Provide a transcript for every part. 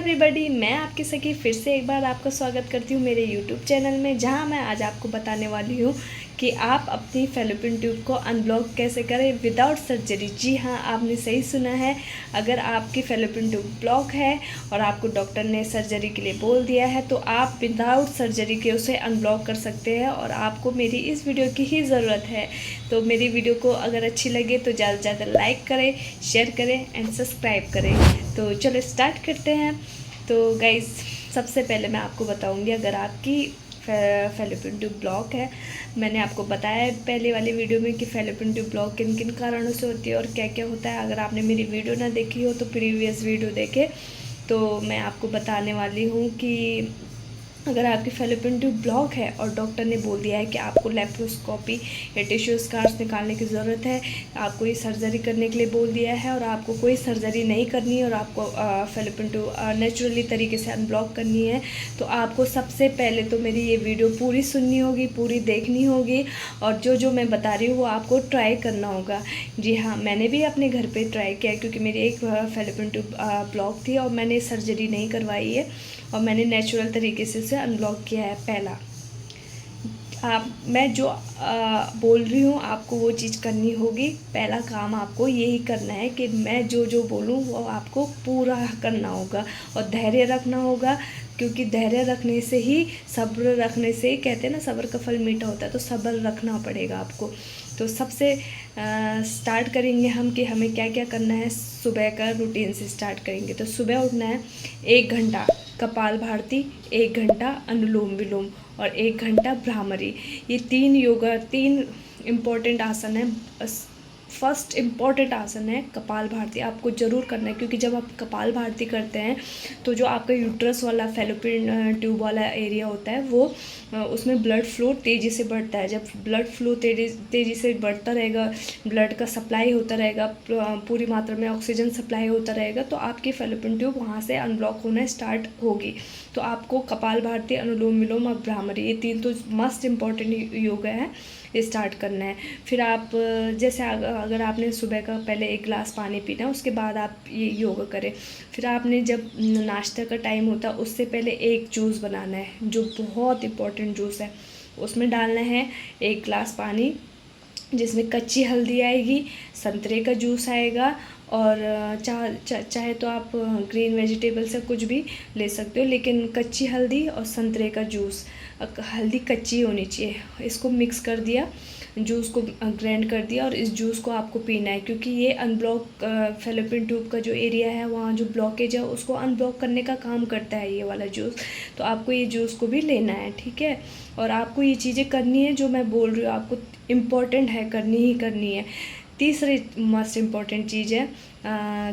Everybody, मैं आपकी सखी फिर से एक बार आपका स्वागत करती हूँ मेरे यूट्यूब चैनल में, जहाँ मैं आज आपको बताने वाली हूँ कि आप अपनी फैलोपियन ट्यूब को अनब्लॉक कैसे करें विदाउट सर्जरी। जी हाँ, आपने सही सुना है। अगर आपकी फैलोपियन ट्यूब ब्लॉक है और आपको डॉक्टर ने सर्जरी के लिए बोल दिया है, तो आप विदाउट सर्जरी के उसे अनब्लॉक कर सकते हैं। और आपको मेरी इस वीडियो की ही ज़रूरत है। तो मेरी वीडियो को अगर अच्छी लगे तो ज़्यादा से ज़्यादा लाइक करें, शेयर करें एंड सब्सक्राइब करें। तो चलो स्टार्ट करते हैं। तो गाइज़, सबसे पहले मैं आपको बताऊंगी, अगर आपकी फैलोपियन ट्यूब ब्लॉक है, मैंने आपको बताया है पहले वाली वीडियो में कि फैलोपियन ट्यूब ब्लॉक किन किन कारणों से होती है और क्या क्या होता है। अगर आपने मेरी वीडियो ना देखी हो तो प्रीवियस वीडियो देखे। तो मैं आपको बताने वाली हूँ कि अगर आपकी फैलोपियन ट्यूब ब्लॉक है और डॉक्टर ने बोल दिया है कि आपको लेप्रोस्कोपी या टिश्यू स्कार्स निकालने की ज़रूरत है, आपको ये सर्जरी करने के लिए बोल दिया है और आपको कोई सर्जरी नहीं करनी है और आपको फैलोपियन ट्यूब नेचुरली तरीके से अनब्लॉक करनी है, तो आपको सबसे पहले तो मेरी ये वीडियो पूरी सुननी होगी, पूरी देखनी होगी और जो जो मैं बता रही हूँ वो आपको ट्राई करना होगा। जी हाँ, मैंने भी अपने घर पर ट्राई किया क्योंकि मेरी एक फैलोपियन ट्यूब ब्लॉक थी और मैंने सर्जरी नहीं करवाई है और मैंने नेचुरल तरीके से उसे अनब्लॉक किया है। पहला, मैं जो बोल रही हूँ आपको वो चीज़ करनी होगी। पहला काम आपको यही करना है कि मैं जो जो बोलूँ वो आपको पूरा करना होगा और धैर्य रखना होगा, क्योंकि धैर्य रखने से ही, सब्र रखने से ही, कहते हैं ना सब्र का फल मीठा होता है, तो सब्र रखना पड़ेगा आपको। तो सबसे स्टार्ट करेंगे हम कि हमें क्या क्या करना है। सुबह का रूटीन से स्टार्ट करेंगे। तो सुबह उठना है, 1 घंटा कपाल भारती, 1 घंटा अनुलोम विलोम और 1 घंटा भ्रामरी। ये 3 योगा, 3 इम्पॉर्टेंट आसन है। फर्स्ट इम्पॉर्टेंट आसन है कपाल भारती, आपको ज़रूर करना है, क्योंकि जब आप कपाल भारती करते हैं तो जो आपका यूट्रस वाला फैलोपियन ट्यूब वाला एरिया होता है वो उसमें ब्लड फ्लो तेज़ी से बढ़ता है। जब ब्लड फ्लो तेज़ी से बढ़ता रहेगा, ब्लड का सप्लाई होता रहेगा, पूरी मात्रा में ऑक्सीजन सप्लाई होता रहेगा, तो आपकी फैलोपियन ट्यूब वहाँ से अनब्लॉक होना स्टार्ट होगी। तो आपको कपाल भारती, अनुलोम विलोम और भ्रामरी, ये 3 तो मस्ट इम्पॉर्टेंट योगा है, स्टार्ट करना है। फिर आप जैसे अगर आपने सुबह का पहले 1 गिलास पानी पीना है, उसके बाद आप ये योगा करें। फिर आपने जब नाश्ता का टाइम होता है उससे पहले एक जूस बनाना है, जो बहुत इम्पोर्टेंट जूस है। उसमें डालना है 1 गिलास पानी, जिसमें कच्ची हल्दी आएगी, संतरे का जूस आएगा और चाहे तो आप ग्रीन वेजिटेबल से कुछ भी ले सकते हो, लेकिन कच्ची हल्दी और संतरे का जूस, हल्दी कच्ची होनी चाहिए। इसको मिक्स कर दिया, जूस को ग्राइंड कर दिया और इस जूस को आपको पीना है, क्योंकि ये अनब्लॉक फैलोपियन ट्यूब का जो एरिया है, वहाँ जो ब्लॉकेज है उसको अनब्लॉक करने का काम करता है ये वाला जूस। तो आपको ये जूस को भी लेना है, ठीक है। और आपको ये चीज़ें करनी है जो मैं बोल रही हूँ, आपको इम्पॉर्टेंट है, करनी ही करनी है। तीसरी मस्ट इम्पॉर्टेंट चीज़ है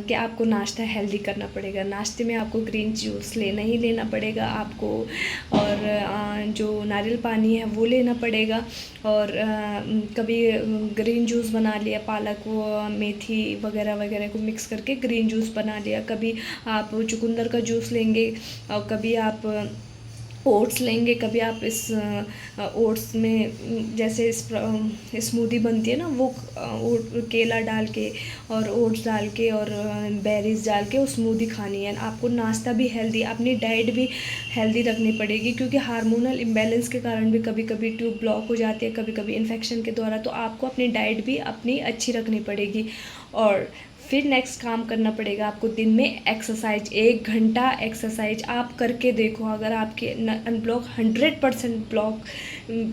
कि आपको नाश्ता हेल्दी करना पड़ेगा। नाश्ते में आपको ग्रीन जूस लेना ही लेना पड़ेगा आपको, और जो नारियल पानी है वो लेना पड़ेगा। और कभी ग्रीन जूस बना लिया, पालक वो मेथी वगैरह वगैरह को मिक्स करके ग्रीन जूस बना लिया। कभी आप चुकंदर का जूस लेंगे और कभी आप ओट्स लेंगे, कभी आप इस ओट्स में जैसे स्मूदी बनती है ना, वो केला डाल के और ओट्स डाल के और बेरीज डाल के वो स्मूदी खानी है। आपको नाश्ता भी हेल्दी, अपनी डाइट भी हेल्दी रखनी पड़ेगी, क्योंकि हार्मोनल इम्बैलेंस के कारण भी कभी कभी ट्यूब ब्लॉक हो जाती है, कभी कभी इन्फेक्शन के द्वारा। तो आपको अपनी डाइट भी अपनी अच्छी रखनी पड़ेगी। और फिर नेक्स्ट काम करना पड़ेगा आपको दिन में एक्सरसाइज, 1 घंटा एक्सरसाइज आप करके देखो। अगर आपके अनब्लॉक 100% ब्लॉक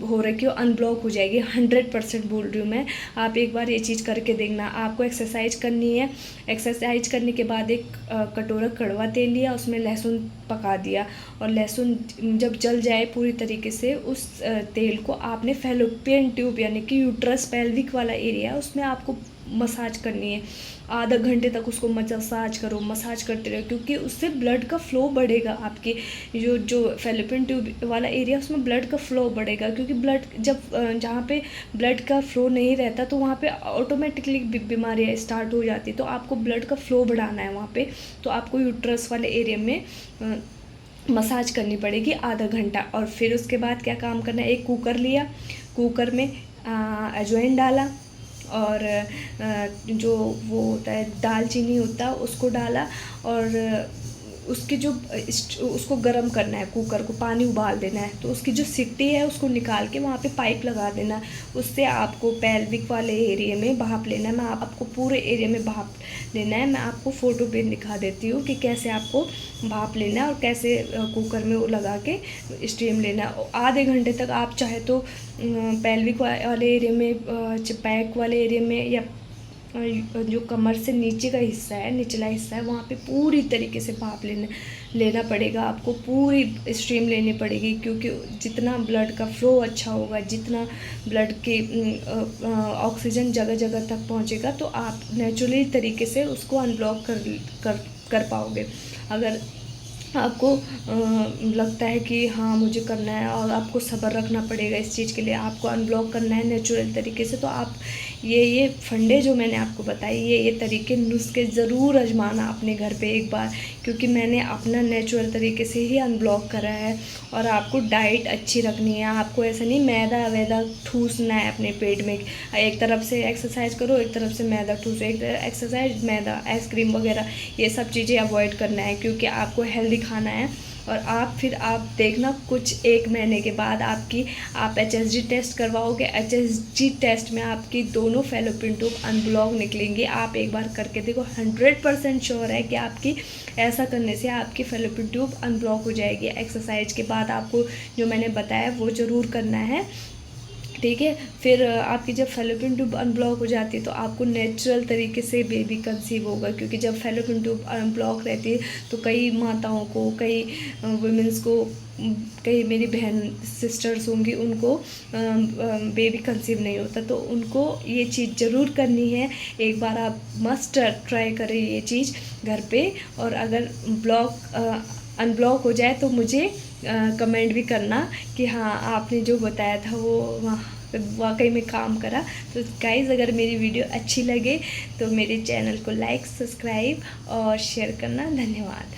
हो रखी हो, अनब्लॉक हो जाएगी, 100% बोल रही हूँ मैं। आप एक बार ये चीज़ करके देखना। आपको एक्सरसाइज करनी है। एक्सरसाइज करने के बाद एक कटोरा कड़वा तेल लिया, उसमें लहसुन पका दिया और लहसुन जब जल जाए पूरी तरीके से, उस तेल को आपने फैलोपियन ट्यूब यानी कि यूट्रस पेल्विक वाला एरिया, उसमें आपको मसाज करनी है। आधा घंटे तक उसको मसाज करो, मसाज करते रहो, क्योंकि उससे ब्लड का फ्लो बढ़ेगा। आपके जो फैलोपियन ट्यूब वाला एरिया, उसमें ब्लड का फ्लो बढ़ेगा, क्योंकि ब्लड जब जहाँ पे ब्लड का फ्लो नहीं रहता तो वहाँ पे ऑटोमेटिकली बीमारियाँ स्टार्ट हो जाती। तो आपको ब्लड का फ्लो बढ़ाना है वहाँ पे, तो आपको यूट्रस वाले एरिया में मसाज करनी पड़ेगी आधा घंटा। और फिर उसके बाद क्या काम करना है, एक कुकर लिया, कुकर में अजवाइन डाला और जो वो होता है दालचीनी होता है उसको डाला और उसकी जो उसको गर्म करना है, कुकर को पानी उबाल देना है, तो उसकी जो सिट्टी है उसको निकाल के वहाँ पे पाइप लगा देना है। उससे आपको पेल्विक वाले एरिया में भाप लेना है। मैं आपको पूरे एरिया में भाप लेना है। मैं आपको फ़ोटो पे दिखा देती हूँ कि कैसे आपको भाप लेना है और कैसे कुकर में वो लगा के स्टीम लेना है। आधे घंटे तक आप चाहे तो पेल्विक वाले एरिया में, बैक वाले एरिया में, या जो कमर से नीचे का हिस्सा है, निचला हिस्सा है, वहाँ पे पूरी तरीके से भाप लेना पड़ेगा आपको। पूरी स्ट्रीम लेनी पड़ेगी, क्योंकि जितना ब्लड का फ्लो अच्छा होगा, जितना ब्लड के ऑक्सीजन जगह जगह तक पहुँचेगा, तो आप नेचुरली तरीके से उसको अनब्लॉक कर पाओगे। अगर आपको लगता है कि हाँ मुझे करना है और आपको सब्र रखना पड़ेगा इस चीज़ के लिए, आपको अनब्लॉक करना है नेचुरल तरीके से, तो आप ये फंडे जो मैंने आपको बताए, ये तरीके, नुस्खे ज़रूर आजमाना अपने घर पे एक बार, क्योंकि मैंने अपना नेचुरल तरीके से ही अनब्लॉक करा है। और आपको डाइट अच्छी रखनी है, आपको ऐसा नहीं मैदा वैदा ठूसना है अपने पेट में। एक तरफ से एक्सरसाइज करो, एक तरफ से मैदा ठूसो, एक तरफ एक्सरसाइज मैदा, आइसक्रीम वगैरह, ये सब चीज़ें अवॉइड करना है, क्योंकि आपको हेल्दी खाना है। और आप देखना कुछ 1 महीने के बाद आप HSG टेस्ट करवाओगे। HSG टेस्ट में आपकी दोनों फैलोपियन ट्यूब अनब्लॉक निकलेंगे। आप एक बार करके देखो, 100% श्योर है कि आपकी ऐसा करने से आपकी फैलोपियन ट्यूब अनब्लॉक हो जाएगी। एक्सरसाइज के बाद आपको जो मैंने बताया वो ज़रूर करना है, ठीक है। फिर आपकी जब फैलोपियन ट्यूब अनब्लॉक हो जाती है तो आपको नेचुरल तरीके से बेबी कंसीव होगा, क्योंकि जब फैलोपियन ट्यूब अनब्लॉक रहती है तो कई माताओं को, कई वुमेंस को, कई मेरी बहन सिस्टर्स होंगी, उनको बेबी कंसीव नहीं होता, तो उनको ये चीज़ ज़रूर करनी है। एक बार आप मस्ट ट्राई करें ये चीज़ घर पे। और अगर अनब्लॉक हो जाए तो मुझे कमेंट भी करना कि हाँ आपने जो बताया था वो वाकई में काम करा। तो गाइज़, अगर मेरी वीडियो अच्छी लगे तो मेरे चैनल को लाइक, सब्सक्राइब और शेयर करना। धन्यवाद।